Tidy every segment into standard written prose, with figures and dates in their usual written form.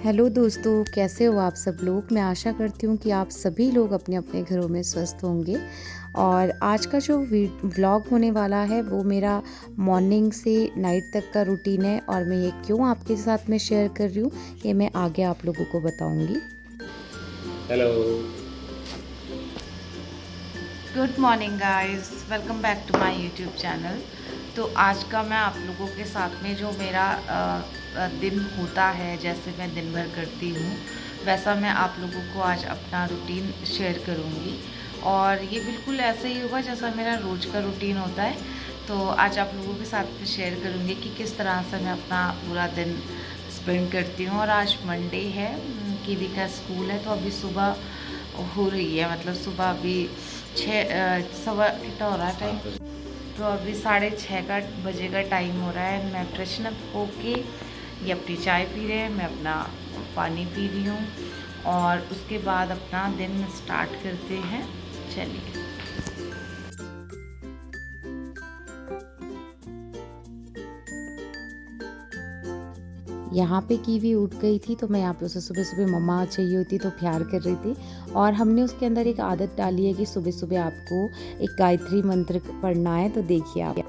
Hello दोस्तों, कैसे हो आप सब लोग। मैं आशा करती हूँ कि आप सभी लोग अपने अपने घरों में स्वस्थ होंगे। और आज का जो व्लॉग होने वाला है वो मेरा मॉर्निंग से नाइट तक का रूटीन है, और मैं ये क्यों आपके साथ में शेयर कर रही हूँ ये मैं आगे आप लोगों को बताऊँगी। Hello. Good morning guys, welcome back to my YouTube channel. तो आज का मैं आप लोगों के साथ में जो मेरा दिन होता है, जैसे मैं दिन भर करती हूँ वैसा मैं आप लोगों को आज अपना रूटीन शेयर करूँगी। और ये बिल्कुल ऐसा ही होगा जैसा मेरा रोज़ का रूटीन होता है। तो आज आप लोगों के साथ में शेयर करूँगी कि किस तरह से मैं अपना पूरा दिन स्पेंड करती हूँ। और आज मंडे है, कीवी का स्कूल है, तो अभी सुबह हो रही है, मतलब सुबह अभी सवा कितना हो रहा है टाइम, तो अभी 6:30 का बजे का टाइम हो रहा है। मैं फ्रेशन अप होके ये अपनी चाय पी रहे हैं, मैं अपना पानी पी रही हूँ और उसके बाद अपना दिन स्टार्ट करते हैं। चलिए। यहाँ पे कीवी उठ गई थी, तो मैं यहाँ पे उसे सुबह सुबह मम्मा चाहिए होती तो प्यार कर रही थी। और हमने उसके अंदर एक आदत डाली है कि सुबह सुबह आपको एक गायत्री मंत्र पढ़ना है। तो देखिए आप।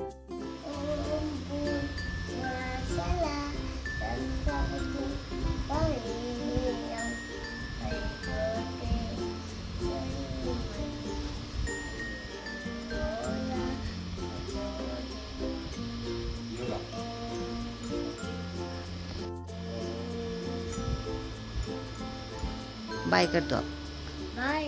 बाय कर दो आप। बाय।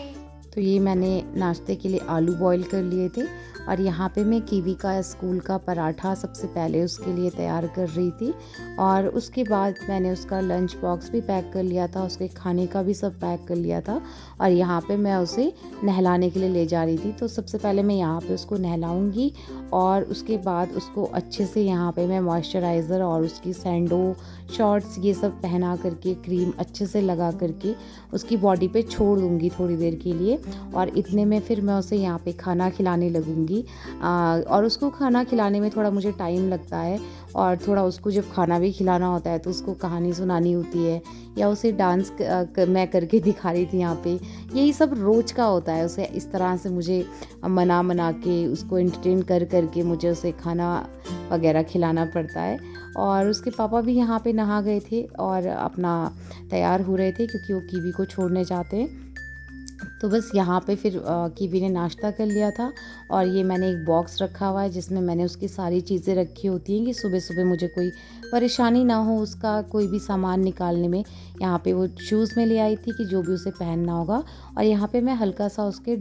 तो ये मैंने नाश्ते के लिए आलू बॉईल कर लिए थे, और यहाँ पे मैं कीवी का स्कूल का पराठा सबसे पहले उसके लिए तैयार कर रही थी। और उसके बाद मैंने उसका लंच बॉक्स भी पैक कर लिया था, उसके खाने का भी सब पैक कर लिया था। और यहाँ पे मैं उसे नहलाने के लिए ले जा रही थी। तो सबसे पहले मैं यहाँ पे उसको नहलाऊंगी, और उसके बाद उसको अच्छे से यहाँ पे मैं मॉइस्चराइज़र और उसकी सैंडो शॉर्ट्स ये सब पहना करके क्रीम अच्छे से लगा करके उसकी बॉडी पे छोड़ दूँगी थोड़ी देर के लिए। और इतने में फिर मैं उसे यहाँ पे खाना खिलाने लगूँगी। और उसको खाना खिलाने में थोड़ा मुझे टाइम लगता है, और थोड़ा उसको जब खाना भी खिलाना होता है तो उसको कहानी सुनानी होती है, या उसे डांस मैं करके दिखा रही थी यहाँ पे। यही सब रोज़ का होता है, उसे इस तरह से मुझे मना के उसको एंटरटेन कर करके मुझे उसे खाना वगैरह खिलाना पड़ता है। और उसके पापा भी यहाँ पे नहा गए थे और अपना तैयार हो रहे थे, क्योंकि वो कीवी को छोड़ने जाते हैं। तो बस यहाँ पे फिर कीवी ने नाश्ता कर लिया था। और ये मैंने एक बॉक्स रखा हुआ है जिसमें मैंने उसकी सारी चीज़ें रखी होती हैं कि सुबह सुबह मुझे कोई परेशानी ना हो उसका कोई भी सामान निकालने में। यहाँ पे वो शूज़ में ले आई थी कि जो भी उसे पहनना होगा। और यहाँ पे मैं हल्का सा उसके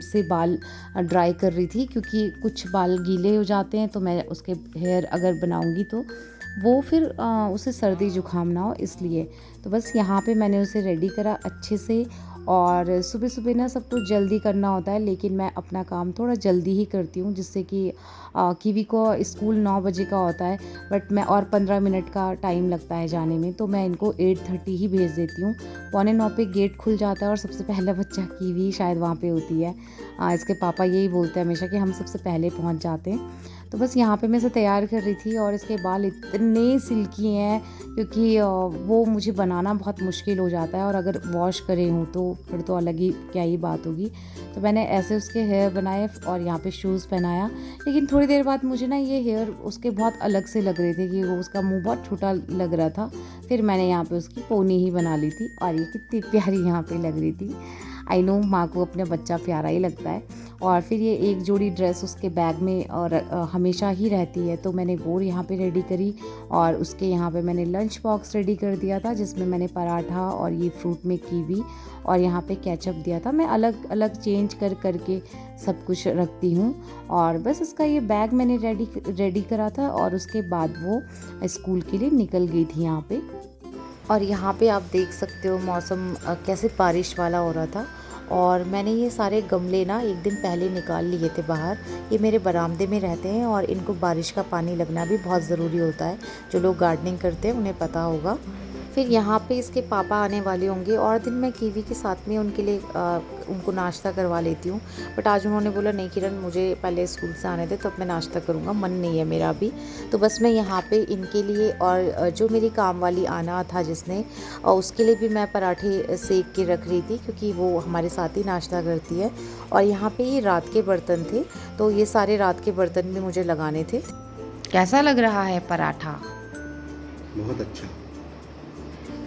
से बाल ड्राई कर रही थी, क्योंकि कुछ बाल गीले हो जाते हैं, तो मैं उसके हेयर अगर बनाऊँगी तो वो फिर उसे सर्दी जुकाम ना हो, इसलिए। तो बस यहाँ पे मैंने उसे रेडी करा अच्छे से। और सुबह सुबह ना सब कुछ जल्दी करना होता है, लेकिन मैं अपना काम थोड़ा जल्दी ही करती हूँ, जिससे कि कीवी को स्कूल 9 बजे का होता है, बट मैं और 15 मिनट का टाइम लगता है जाने में, तो मैं इनको 8:30 ही भेज देती हूँ। 8:45 पे गेट खुल जाता है और सबसे पहला बच्चा कीवी शायद वहाँ पे होती है। इसके पापा यही बोलते हैं हमेशा कि हम सबसे पहले पहुँच जाते हैं। तो बस यहाँ पे मैं इसे तैयार कर रही थी, और इसके बाल इतने सिल्की हैं, क्योंकि वो मुझे बनाना बहुत मुश्किल हो जाता है, और अगर वॉश करे हूँ तो फिर तो अलग ही क्या ही बात होगी। तो मैंने ऐसे उसके हेयर बनाए और यहाँ पे शूज़ पहनाया। लेकिन थोड़ी देर बाद मुझे ना ये हेयर उसके बहुत अलग से लग रहे थे, कि वो उसका मुंह बहुत छोटा लग रहा था। फिर मैंने यहाँ पे उसकी पोनी ही बना ली थी, और ये कितनी प्यारी यहाँ पे लग रही थी। आई नो, माँ को अपना बच्चा प्यारा ही लगता है। और फिर ये एक जोड़ी ड्रेस उसके बैग में और हमेशा ही रहती है, तो मैंने वो यहाँ पे रेडी करी। और उसके यहाँ पे मैंने लंच बॉक्स रेडी कर दिया था, जिसमें मैंने पराठा और ये फ्रूट में कीवी और यहाँ पे केचप दिया था। मैं अलग अलग चेंज कर करके सब कुछ रखती हूँ। और बस उसका ये बैग मैंने रेडी करा था, और उसके बाद वो स्कूल के लिए निकल गई थी यहाँ पे। और यहाँ पे आप देख सकते हो मौसम कैसे बारिश वाला हो रहा था। और मैंने ये सारे गमले ना एक दिन पहले निकाल लिए थे बाहर। ये मेरे बरामदे में रहते हैं, और इनको बारिश का पानी लगना भी बहुत ज़रूरी होता है। जो लोग गार्डनिंग करते हैं उन्हें पता होगा। फिर यहाँ पे इसके पापा आने वाले होंगे और दिन मैं कीवी के साथ में उनके लिए उनको नाश्ता करवा लेती हूँ। बट आज उन्होंने बोला नहीं किरण, मुझे पहले स्कूल से आने दे तब मैं नाश्ता करूँगा, मन नहीं है मेरा अभी। तो बस मैं यहाँ पे इनके लिए और जो मेरी काम वाली आना था जिसने, उसके लिए भी मैं पराठे सेक के रख रही थी क्योंकि वो हमारे साथ ही नाश्ता करती है। और यहाँ पे ये रात के बर्तन थे, तो ये सारे रात के बर्तन भी मुझे लगाने थे। कैसा लग रहा है पराठा? बहुत अच्छा।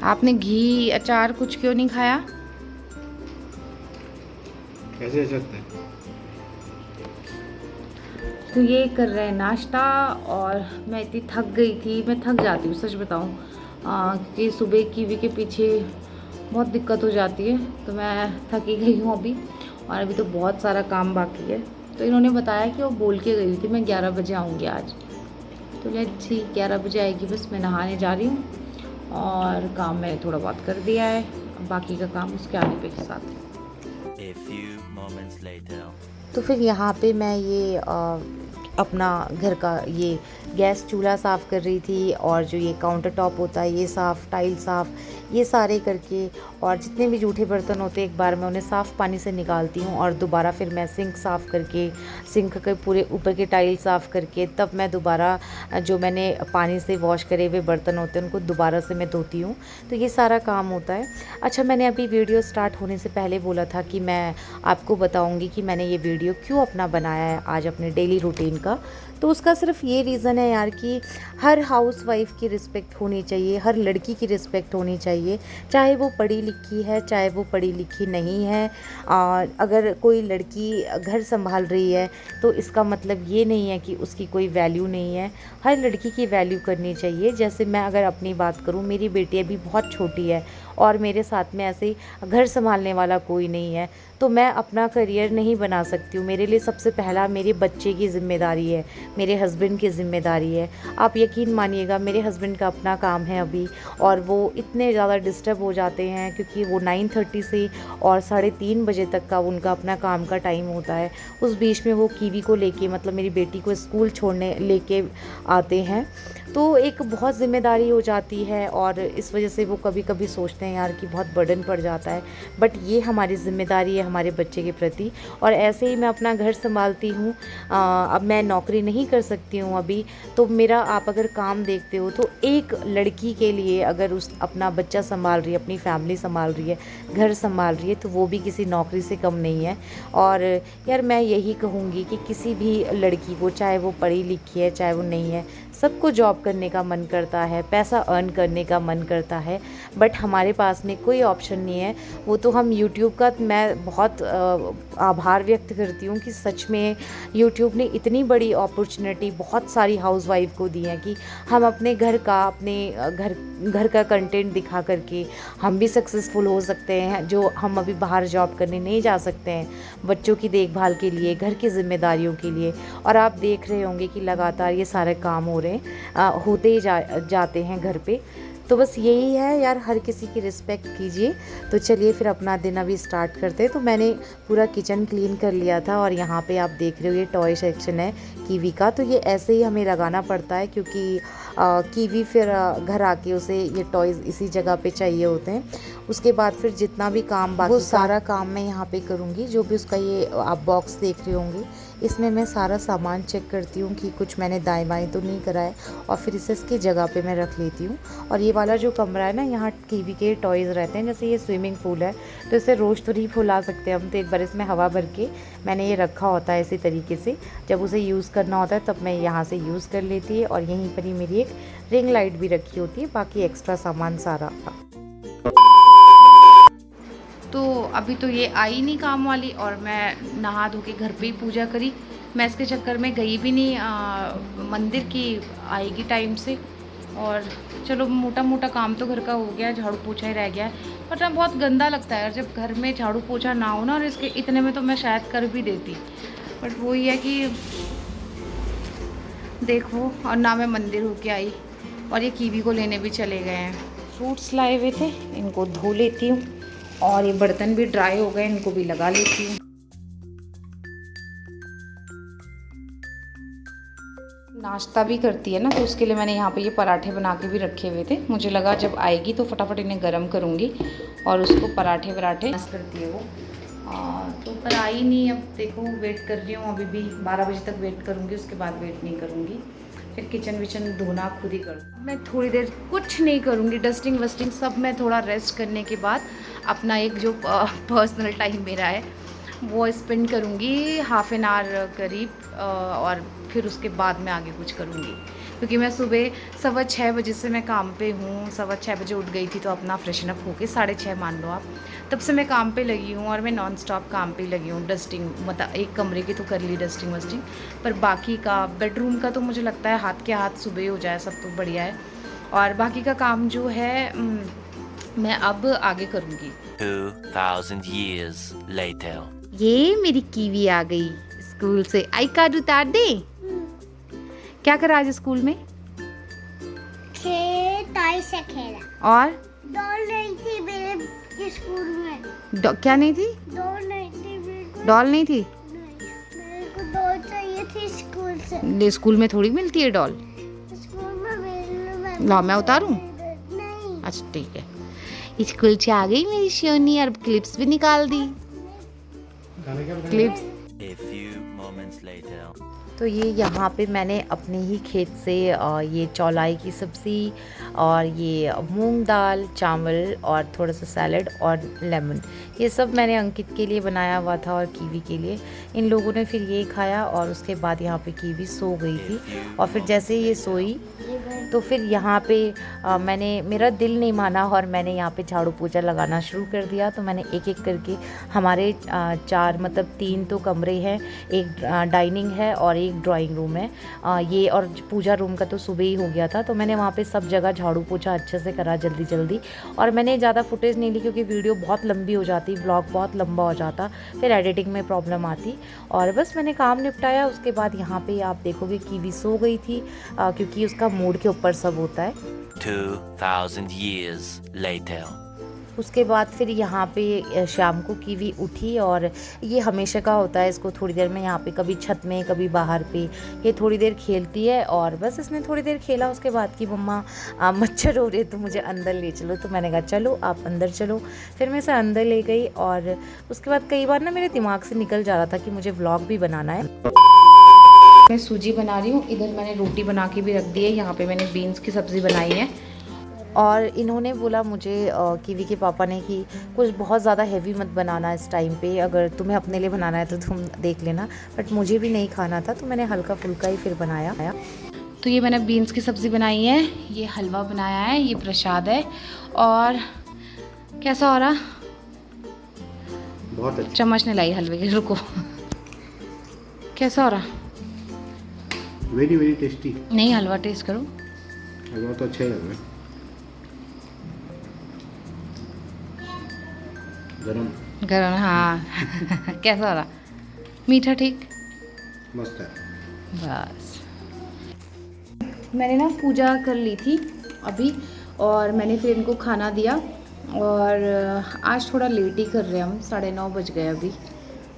आपने घी अचार कुछ क्यों नहीं खाया? कैसे हो सकता है? तो ये कर रहे हैं नाश्ता और मैं इतनी थक गई थी, मैं थक जाती हूँ सच बताऊँ कि सुबह कीवी के पीछे बहुत दिक्कत हो जाती है, तो मैं थकी गई हूँ अभी। और अभी तो बहुत सारा काम बाकी है। तो इन्होंने बताया कि वो बोल के गई थी मैं 11 बजे आऊँगी आज। तो लेट्स सी 11 बजे आएगी। बस मैं नहाने जा रही हूँ और काम मैंने थोड़ा बहुत कर दिया है, अब बाकी का काम उसके आने पे के साथ। A few moments later. तो फिर यहाँ पे मैं ये अपना घर का ये गैस चूल्हा साफ़ कर रही थी और जो ये काउंटर टॉप होता है ये साफ़, टाइल साफ़, ये सारे करके, और जितने भी जूठे बर्तन होते हैं एक बार मैं उन्हें साफ़ पानी से निकालती हूँ और दोबारा फिर मैं सिंक साफ़ करके, सिंक के पूरे ऊपर के टाइल साफ़ करके तब मैं दोबारा जो मैंने पानी से वॉश करे हुए बर्तन होते हैं उनको दोबारा से मैं धोती हूँ। तो ये सारा काम होता है। अच्छा, मैंने अभी वीडियो स्टार्ट होने से पहले बोला था कि मैं आपको बताऊँगी कि मैंने ये वीडियो क्यों अपना बनाया है आज अपने डेली रूटीन का। तो उसका सिर्फ ये रीज़न है यार कि हर हाउसवाइफ़ की रिस्पेक्ट होनी चाहिए, हर लड़की की रिस्पेक्ट होनी चाहिए, चाहे वो पढ़ी लिखी है चाहे वो पढ़ी लिखी नहीं है। अगर कोई लड़की घर संभाल रही है तो इसका मतलब ये नहीं है कि उसकी कोई वैल्यू नहीं है। हर लड़की की वैल्यू करनी चाहिए। जैसे मैं अगर अपनी बात करूँ, मेरी बेटी अभी बहुत छोटी है और मेरे साथ में ऐसे घर संभालने वाला कोई नहीं है, तो मैं अपना करियर नहीं बना सकती हूँ। मेरे लिए सबसे पहला मेरे बच्चे की ज़िम्मेदारी है, मेरे हस्बैंड की ज़िम्मेदारी है। आप यकीन मानिएगा, मेरे हस्बैंड का अपना काम है अभी और वो इतने ज़्यादा डिस्टर्ब हो जाते हैं क्योंकि वो 9:30 से और 3:30 बजे तक का उनका अपना काम का टाइम होता है। उस बीच में वो कीवी को लेके, मतलब मेरी बेटी को स्कूल छोड़ने लेके आते हैं, तो एक बहुत ज़िम्मेदारी हो जाती है और इस वजह से वो कभी कभी सोचते हैं यार कि बहुत बर्डन पड़ जाता है। बट ये हमारी ज़िम्मेदारी है हमारे बच्चे के प्रति, और ऐसे ही मैं अपना घर संभालती हूँ। अब मैं नौकरी नहीं कर सकती हूँ अभी, तो मेरा आप अगर काम देखते हो तो एक लड़की के लिए अगर उस अपना बच्चा संभाल रही है, अपनी फैमिली संभाल रही है, घर संभाल रही है, तो वो भी किसी नौकरी से कम नहीं है। और यार मैं यही कहूँगी कि किसी भी लड़की को, चाहे वो पढ़ी लिखी है चाहे वो नहीं है, सबको जॉब करने का मन करता है, पैसा अर्न करने का मन करता है, बट हमारे पास में कोई ऑप्शन नहीं है। वो तो हम यूट्यूब का मैं बहुत आभार व्यक्त करती हूँ कि सच में यूट्यूब ने इतनी बड़ी अपॉर्चुनिटी बहुत सारी हाउसवाइफ को दी है कि हम अपने घर का कंटेंट दिखा करके हम भी सक्सेसफुल हो सकते हैं, जो हम अभी बाहर जॉब करने नहीं जा सकते हैं, बच्चों की देखभाल के लिए, घर की जिम्मेदारियों के लिए। और आप देख रहे होंगे कि लगातार ये सारे काम हो रहे हैं, होते ही जाते हैं घर पे। तो बस यही है यार, हर किसी की रिस्पेक्ट कीजिए। तो चलिए फिर अपना दिन अभी स्टार्ट करते हैं। तो मैंने पूरा किचन क्लीन कर लिया था और यहाँ पे आप देख रहे हो ये टॉय सेक्शन है कीवी का। तो ये ऐसे ही हमें लगाना पड़ता है क्योंकि कीवी फिर घर आके उसे ये टॉयज़ इसी जगह पे चाहिए होते हैं। उसके बाद फिर जितना भी काम बाकी, वो सारा काम मैं यहाँ पे करूँगी। जो भी उसका ये आप बॉक्स देख रहे होंगे, इसमें मैं सारा सामान चेक करती हूँ कि कुछ मैंने दाएं बाएं तो नहीं करा है, और फिर इसे इसकी जगह पे मैं रख लेती हूँ। और ये वाला जो कमरा है ना, यहाँ कीवी के टॉयज़ रहते हैं। जैसे ये स्विमिंग पूल है तो इसे रोज़ तो नहीं फुला सकते हम, तो एक बार इसमें हवा भर के मैंने ये रखा होता है इसी तरीके से। जब उसे यूज़ करना होता है तब मैं यहाँ से यूज़ कर लेती है। और यहीं पर ही मेरी एक रिंग लाइट भी रखी होती है, बाकी एक्स्ट्रा सामान सारा। तो अभी तो ये आई नहीं काम वाली और मैं नहा धो के घर पे ही पूजा करी। मैं इसके चक्कर में गई भी नहीं मंदिर की, आएगी टाइम से। और चलो मोटा मोटा काम तो घर का हो गया, झाड़ू पोछा ही रह गया है। पर ना बहुत गंदा लगता है यार जब घर में झाड़ू पोछा ना हो ना, और इसके इतने में तो मैं शायद कर भी देती, बट वही है कि देखो। और ना मैं मंदिर होके आई, और ये कीवी को लेने भी चले गए हैं। फ्रूट्स लाए हुए थे, इनको धो लेती हूँ, और ये बर्तन भी ड्राई हो गए, इनको भी लगा लेती हूँ। नाश्ता भी करती है ना, तो उसके लिए मैंने यहाँ पे ये पराठे बना के भी रखे हुए थे। मुझे लगा जब आएगी तो फटाफट इन्हें गर्म करूँगी और उसको पराठे करती है वो। तो पर आई नहीं, अब देखो वेट कर रही हूँ, अभी भी 12 बजे तक वेट करूँगी, उसके बाद वेट नहीं करूँगी। फिर किचन विचन धोना खुद ही करूँ। मैं थोड़ी देर कुछ नहीं करूँगी, डस्टिंग वस्टिंग सब मैं थोड़ा रेस्ट करने के बाद अपना एक जो पर्सनल टाइम मेरा है वो स्पेंड करूँगी, हाफ एन आवर करीब, और फिर उसके बाद मैं आगे कुछ करूँगी। क्योंकि मैं सुबह 6:15 बजे से मैं काम पे हूँ, 6:15 बजे उठ गई थी, तो अपना फ्रेशन अप होके 6:30 मान लो आप, तब से मैं काम पे लगी हूँ और मैं नॉन स्टॉप काम पे लगी हूँ। डस्टिंग मतलब एक कमरे की तो कर ली डस्टिंग वस्टिंग, पर बाकी का बेडरूम का तो मुझे लगता है हाथ के हाथ सुबह हो जाए सब तो बढ़िया है। और बाकी का काम जो है मैं अब आगे करूँगी। 2000 years later. ये मेरी कीवी आ गई स्कूल से। आई कार्ड उतार दे। क्या करा आज स्कूल में? टॉय से खेला। और डॉल नहीं थी मेरे स्कूल में। क्या नहीं थी? डॉल नहीं थी मेरे को। डॉल नहीं थी? मेरे को डॉल चाहिए थी स्कूल से। स्कूल में थोड़ी मिलती है डॉल। स्कूल में मेरे ला मैं उतारूं? नहीं। अच्छा ठीक है। स्कूल से आ गई मेरी शोनी और क्लिप्स भी निकाल दी। Clips. A few moments later. तो ये यहाँ पे मैंने अपने ही खेत से ये चौलाई की सब्ज़ी और ये मूंग दाल, चावल और थोड़ा सा सैलड और लेमन, ये सब मैंने अंकित के लिए बनाया हुआ था और कीवी के लिए। इन लोगों ने फिर ये खाया और उसके बाद यहाँ पे कीवी सो गई थी, और फिर जैसे ये सोई तो फिर यहाँ पे मेरा दिल नहीं माना और मैंने यहाँ पे झाड़ू पोछा लगाना शुरू कर दिया। तो मैंने एक एक करके हमारे 4 मतलब 3 तो कमरे हैं, एक डाइनिंग है और एक ड्राइंग रूम है, ये और पूजा रूम का तो सुबह ही हो गया था। तो मैंने वहाँ पे सब जगह झाड़ू पोछा अच्छे से करा जल्दी जल्दी, और मैंने ज़्यादा फुटेज नहीं ली क्योंकि वीडियो बहुत लंबी हो जाती, ब्लॉग बहुत लंबा हो जाता, फिर एडिटिंग में प्रॉब्लम आती। और बस मैंने काम निपटाया। उसके बाद यहाँ पे आप देखोगे कीवी सो गई थी, क्योंकि उसका मूड के ऊपर सब होता है। 2000 years later. उसके बाद फिर यहाँ पे शाम को कीवी उठी, और ये हमेशा का होता है, इसको थोड़ी देर में यहाँ पे कभी छत में कभी बाहर पे ये थोड़ी देर खेलती है। और बस इसने थोड़ी देर खेला, उसके बाद की मम्मा मच्छर हो रहे तो मुझे अंदर ले चलो, तो मैंने कहा चलो आप अंदर चलो। फिर मैं इसे अंदर ले गई, और उसके बाद कई बार ना मेरे दिमाग से निकल जा रहा था कि मुझे व्लॉग भी बनाना है। मैं सूजी बना रही हूँ, इधर मैंने रोटी बना के भी रख दी है, यहाँ पे मैंने बीन्स की सब्ज़ी बनाई है। और इन्होंने बोला मुझे कीवी के पापा ने कि कुछ बहुत ज़्यादा हैवी मत बनाना इस टाइम पे, अगर तुम्हें अपने लिए बनाना है तो तुम देख लेना, बट मुझे भी नहीं खाना था तो मैंने हल्का फुल्का ही फिर बनाया। तो ये मैंने बीन्स की सब्ज़ी बनाई है, ये हलवा बनाया है, ये प्रसाद है। और कैसा हो रहा? बहुत अच्छा। चम्मच ने लाई हलवे के, रुको। कैसा हो रहा? Very very tasty. नहीं, हलवा टेस्ट करो। हलवा तो अच्छा ही लग रहा है। गरम। हाँ। कैसा हो रहा? मीठा ठीक? मस्त है। बस मैंने ना पूजा कर ली थी अभी, और मैंने फिर इनको खाना दिया। और आज थोड़ा लेट ही कर रहे हैं हम, 9:30 बज गए अभी।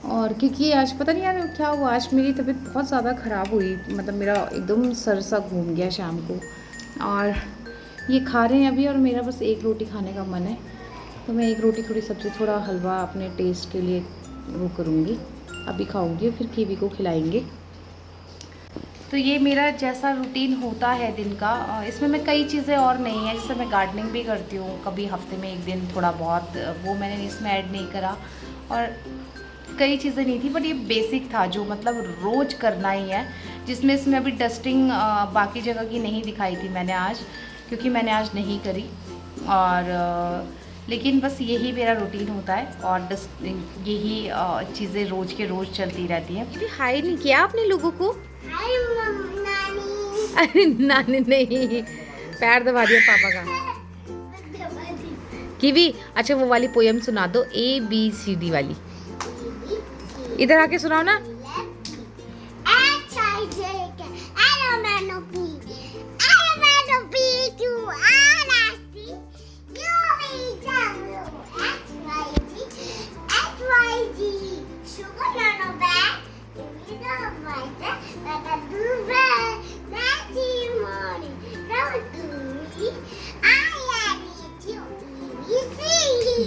और क्योंकि आज पता नहीं यार क्या हुआ, आज मेरी तबीयत बहुत ज़्यादा ख़राब हुई, मतलब मेरा एकदम सर सा घूम गया शाम को। और ये खा रहे हैं अभी, और मेरा बस एक रोटी खाने का मन है, तो मैं एक रोटी थोड़ी सब्ज़ी थोड़ा हलवा अपने टेस्ट के लिए वो करूँगी, अभी खाऊँगी, फिर कीवी को खिलाएंगे। तो ये मेरा जैसा रूटीन होता है दिन का, इसमें मैं कई चीज़ें और नहीं है, जैसे मैं गार्डनिंग भी करती हूँ कभी हफ्ते में एक दिन थोड़ा बहुत, वो मैंने इसमें ऐड नहीं करा। और कई चीज़ें नहीं थी, बट ये बेसिक था जो मतलब रोज़ करना ही है, जिसमें इसमें अभी डस्टिंग बाकी जगह की नहीं दिखाई थी मैंने आज, क्योंकि मैंने आज नहीं करी। और लेकिन बस यही मेरा रूटीन होता है, और डस्टिंग यही चीज़ें रोज़ के रोज़ चलती रहती हैं। हाय नहीं किया आपने लोगों को? हाय नानी। अरे नानी नहीं, पैर दबा दिया पापा का। कीवी, अच्छा वो वाली पोयम सुना दो, ABCD वाली, इधर आके सुनाओ ना।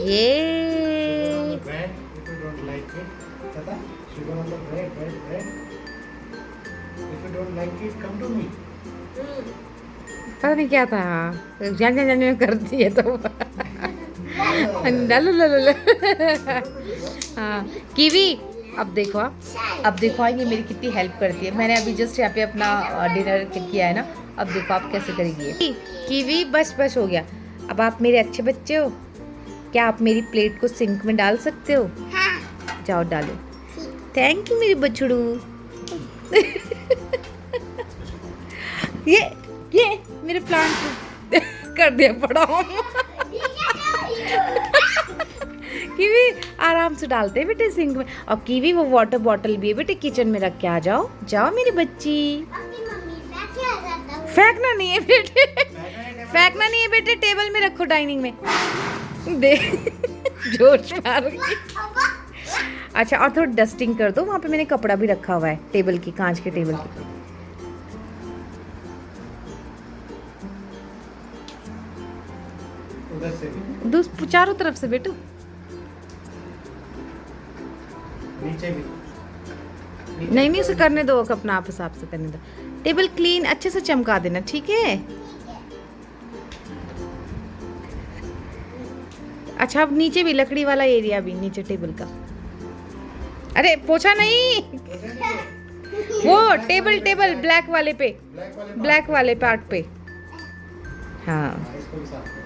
ये Bread, if you don't like it, Tata, sugar on the bread. If you don't like it, come to me. पता नहीं क्या था, जान करती है तो डालो लो हाँ कीवी। अब देखो ये मेरी कितनी हेल्प करती है। मैंने अभी जस्ट यहाँ पे अपना डिनर किया है ना, अब देखो आप कैसे करेंगी। कीवी बस हो गया। अब आप मेरे अच्छे बच्चे हो, क्या आप मेरी प्लेट को सिंक में डाल सकते हो? जाओ डालो। थैंक यू मेरी बछड़ू। ये मेरे प्लांट कर दिया पड़ा हूँ। कीवी आराम से डालते हैं बेटे सिंक में। और कीवी वो वाटर बॉटल भी है बेटे, किचन में रख के आ जाओ। जाओ मेरी बच्ची। फेंकना नहीं है बेटे, फेंकना नहीं है बेटे, टेबल में रखो डाइनिंग में। देख जोश मार। अच्छा और थोड़ा डस्टिंग कर दो, वहाँ पे मैंने कपड़ा भी रखा हुआ है टेबल की, कांच के टेबल की। उधर से भी, चारों तरफ से बेटू। नीचे भी। नहीं उसे करने दो, अपना आप हिसाब से करने दो। टेबल क्लीन अच्छे से चमका देना, ठीक है? अच्छा अब नीचे भी लकड़ी वाला एरिया भी, नीचे टेबल का। अरे पोछा नहीं, वो टेबल ब्लैक वाले पार्ट पे। हाँ इसको भी साफ करो।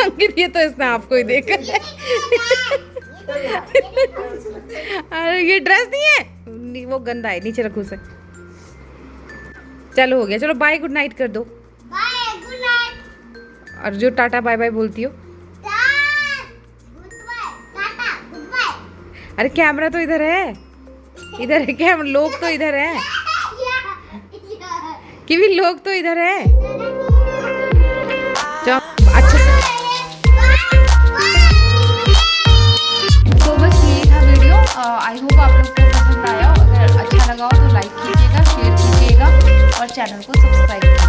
अंकित ये तो इसने आपको ही देखा है। अरे ये ड्रेस नहीं है, वो गंदा है, नीचे रखो उसे। चलो हो गया, चलो बाय गुड नाइट कर दो। Bye good night. और जो टाटा बाय बाय बोलती हो। अरे कैमरा तो इधर है कैमरा, लोग तो इधर है कि भी लोग तो इधर है। जाओ अच्छे से। तो बस यही था वीडियो। आई होप आप लोग को पसंद आया। अगर अच्छा लगा हो तो लाइक कीजिएगा, शेयर कीजिएगा और चैनल को सब्सक्राइब कीजिएगा।